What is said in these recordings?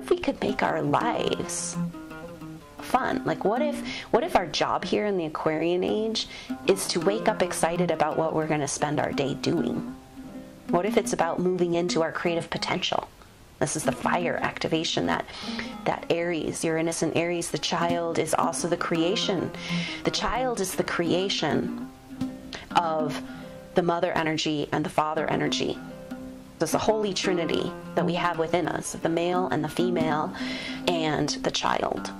if we could make our lives fun? Like, what if our job here in the Aquarian age is to wake up excited about what we're going to spend our day doing? What if it's about moving into our creative potential? This is the fire activation, that Aries, Uranus and Aries, the child is also the creation. The child is the creation of the mother energy and the father energy. It's the holy trinity that we have within us, the male and the female and the child.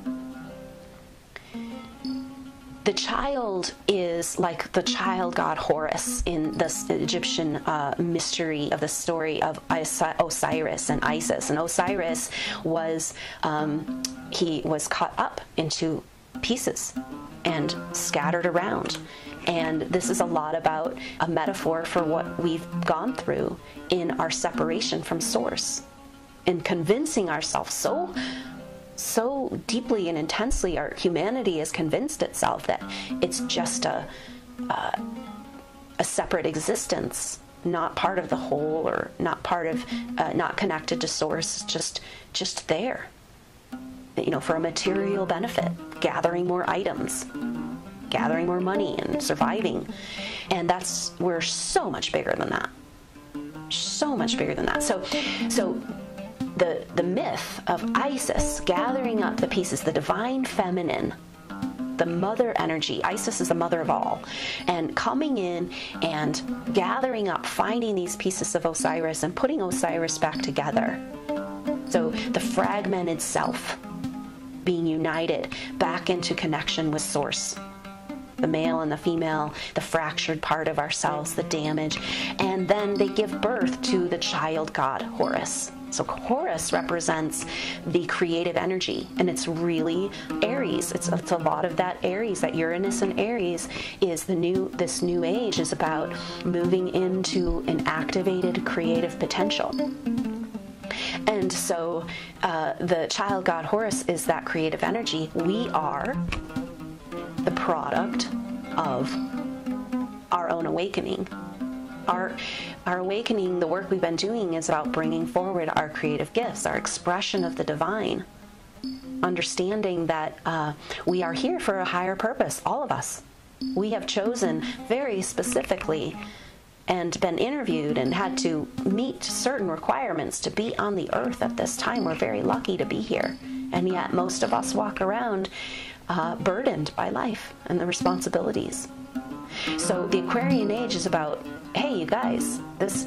The child is like the child god Horus in this Egyptian mystery of the story of Osiris and Isis. And Osiris was, he was cut up into pieces and scattered around. And this is a lot about a metaphor for what we've gone through in our separation from Source, in convincing ourselves so deeply and intensely. Our humanity has convinced itself that it's just a separate existence, not part of the whole, or not part of, not connected to Source, just there, you know, for a material benefit, gathering more items, gathering more money and surviving. And we're so much bigger than that. So much bigger than that. So the myth of Isis gathering up the pieces, the divine feminine, the mother energy. Isis is the mother of all, and coming in and gathering up, finding these pieces of Osiris and putting Osiris back together. So the fragmented self being united back into connection with Source. The male and the female, the fractured part of ourselves, the damage, and then they give birth to the child god Horus. So Horus represents the creative energy, and it's really Aries. It's a lot of that Aries, that Uranus and Aries is this new age is about moving into an activated creative potential. And so the child god Horus is that creative energy. We are the product of our own awakening. Our awakening, the work we've been doing, is about bringing forward our creative gifts, our expression of the divine, understanding that we are here for a higher purpose, all of us. We have chosen very specifically and been interviewed and had to meet certain requirements to be on the earth at this time. We're very lucky to be here. And yet most of us walk around burdened by life and the responsibilities. So the Aquarian age is about, hey, you guys, this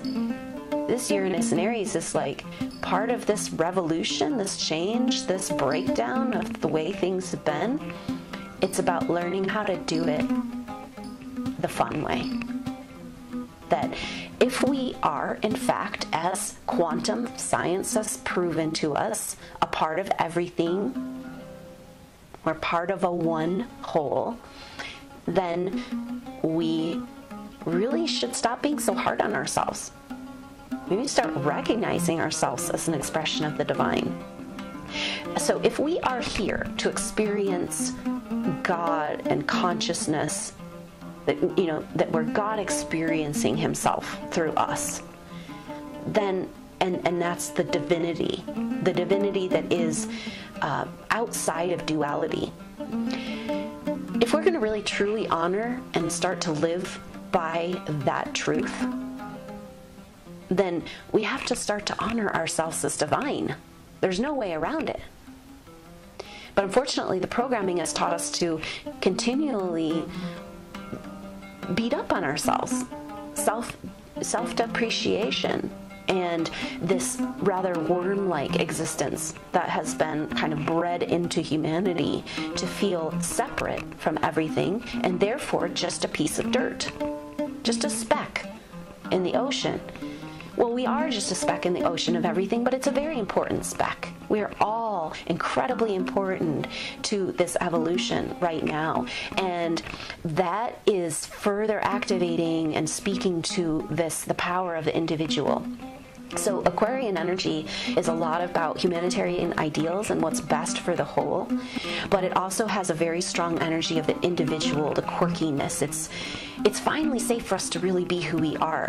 Uranus and Aries is like part of this revolution, this change, this breakdown of the way things have been. It's about learning how to do it the fun way. That if we are, in fact, as quantum science has proven to us, a part of everything, we're part of a one whole, then we really should stop being so hard on ourselves. Maybe start recognizing ourselves as an expression of the divine. So if we are here to experience God and consciousness, that, you know, that we're God experiencing himself through us, then, and that's the divinity that is outside of duality. If we're going to really truly honor and start to live by that truth, then we have to start to honor ourselves as divine. There's no way around it. But unfortunately, the programming has taught us to continually beat up on ourselves, self-depreciation, and this rather worm-like existence that has been kind of bred into humanity to feel separate from everything, and therefore just a piece of dirt, just a speck in the ocean. Well, we are just a speck in the ocean of everything, but it's a very important speck. We are all incredibly important to this evolution right now. And that is further activating and speaking to the power of the individual. So Aquarian energy is a lot about humanitarian ideals and what's best for the whole, but it also has a very strong energy of the individual, the quirkiness. It's finally safe for us to really be who we are.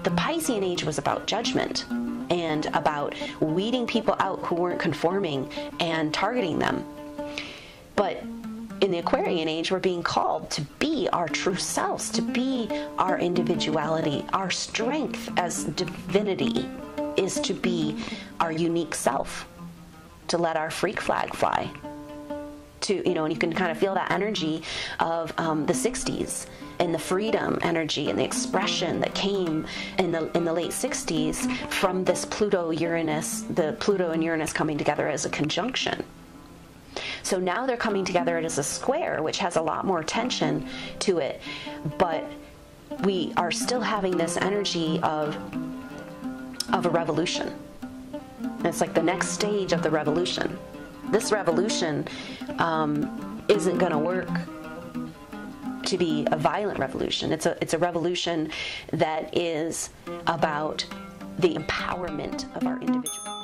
The Piscean age was about judgment. and about weeding people out who weren't conforming and targeting them. But in the Aquarian age, we're being called to be our true selves, to be our individuality. Our strength as divinity is to be our unique self, to let our freak flag fly. To, you know, and you can kind of feel that energy of the 60s and the freedom energy and the expression that came in the late 60s from this Pluto-Uranus, the Pluto and Uranus coming together as a conjunction. So now they're coming together as a square, which has a lot more tension to it, but we are still having this energy of a revolution. And it's like the next stage of the revolution. This revolution isn't going to work to be a violent revolution. It's a revolution that is about the empowerment of our individual.